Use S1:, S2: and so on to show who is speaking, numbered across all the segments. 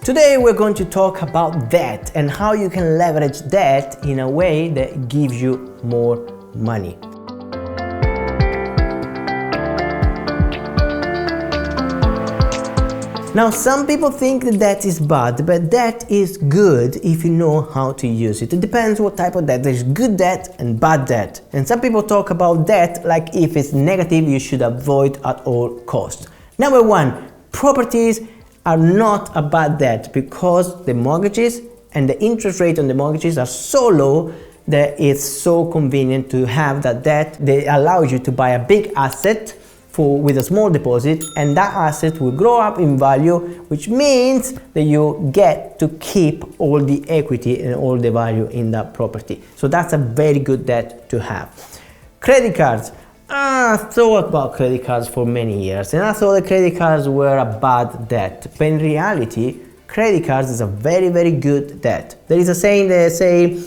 S1: Today we're going to talk about debt and how you can leverage debt in a way that gives you more money. Now, some people think that debt is bad, but debt is good if you know how to use it. It depends what type of debt. There's good debt and bad debt. And some people talk about debt like if it's negative, you should avoid at all costs. Number one, properties are not a bad debt because the mortgages and the interest rate on the mortgages are so low that it's so convenient to have that debt. They allow you to buy a big asset with a small deposit, and that asset will grow up in value, which means that you get to keep all the equity and all the value in that property. So that's a very good debt to have. Credit cards. I thought about credit cards for many years, and I thought that credit cards were a bad debt. But in reality, credit cards is a very, very good debt. There is a saying that say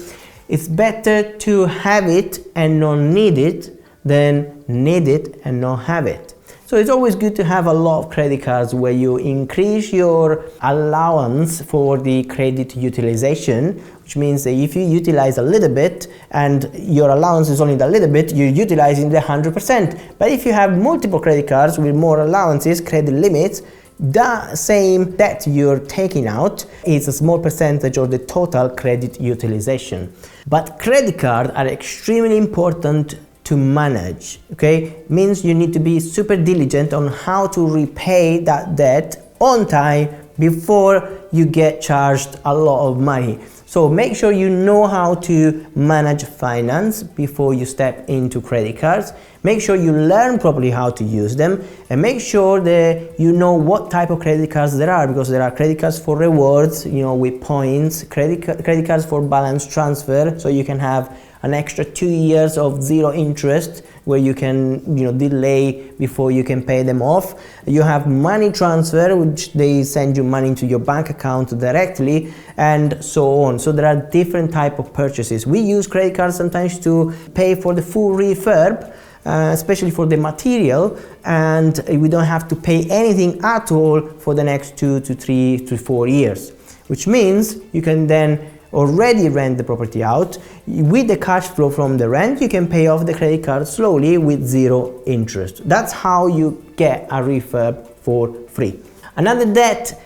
S1: it's better to have it and not need it than need it and not have it. So it's always good to have a lot of credit cards where you increase your allowance for the credit utilization, which means that if you utilize a little bit and your allowance is only a little bit, you're utilizing the 100%. But if you have multiple credit cards with more allowances, credit limits, the same debt you're taking out is a small percentage of the total credit utilization. But credit cards are extremely important to manage, okay? Means you need to be super diligent on how to repay that debt on time before you get charged a lot of money. So make sure you know how to manage finance before you step into credit cards. Make sure you learn properly how to use them, and make sure that you know what type of credit cards there are, because there are credit cards for rewards, with points, credit cards for balance transfer, so you can have an extra 2 years of zero interest where you can delay before you can pay them off. You have money transfer, which they send you money into your bank account directly, and so on. So there are different type of purchases. We use credit cards sometimes to pay for the full refurb, especially for the material, and we don't have to pay anything at all for the next 2 to 3 to 4 years, which means you can then already rent the property out. With the cash flow from the rent, you can pay off the credit card slowly with zero interest. That's how you get a refurb for free. Another debt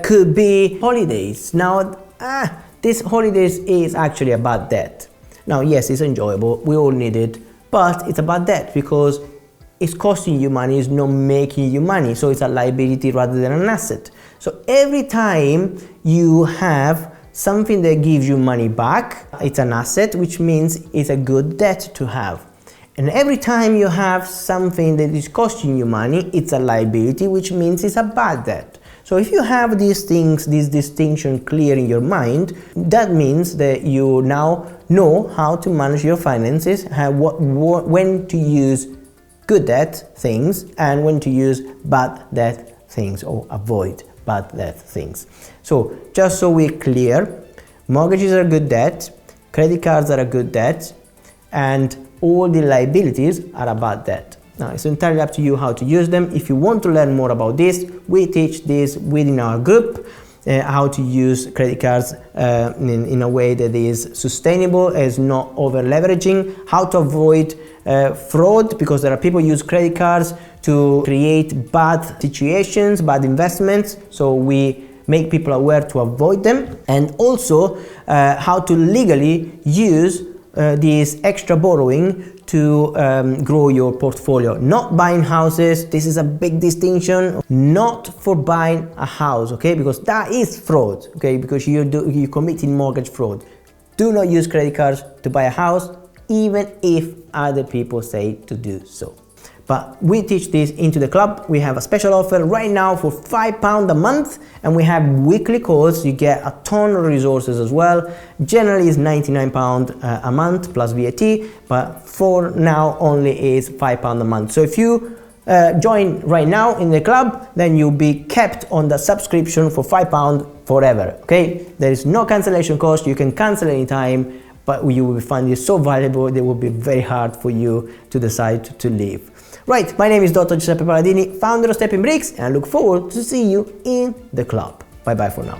S1: could be holidays. Now, this holidays is actually a bad debt. Now, yes, it's enjoyable, we all need it, but it's a bad debt because it's costing you money, it's not making you money. So it's a liability rather than an asset. So every time you have something that gives you money back, it's an asset, which means it's a good debt to have. And every time you have something that is costing you money, it's a liability, which means it's a bad debt. So if you have these things, this distinction clear in your mind, that means that you now know how to manage your finances, when to use good debt things and when to use bad debt things, or avoid bad debt things. So just so we're clear, mortgages are good debt, credit cards are a good debt, and all the liabilities are a bad debt. Now, it's entirely up to you how to use them. If you want to learn more about this, we teach this within our group, how to use credit cards in a way that is sustainable, is not over leveraging, how to avoid fraud, because there are people who use credit cards to create bad situations, bad investments. So we make people aware to avoid them, and also how to legally use this extra borrowing to grow your portfolio. Not buying houses, this is a big distinction. Not for buying a house, okay, because that is fraud, okay, because you're committing mortgage fraud. Do not use credit cards to buy a house, even if other people say to do so. But we teach this into the club. We have a special offer right now for £5 a month, and we have weekly calls. You get a ton of resources as well. Generally it's £99 a month plus VAT, but for now only is £5 a month. So if you join right now in the club, then you'll be kept on the subscription for £5 forever, okay? There is no cancellation cost. You can cancel anytime, but you will find it so valuable that it will be very hard for you to decide to leave. Right, my name is Dr. Giuseppe Paladini, founder of Stepping Bricks, and I look forward to see you in the club. Bye bye for now.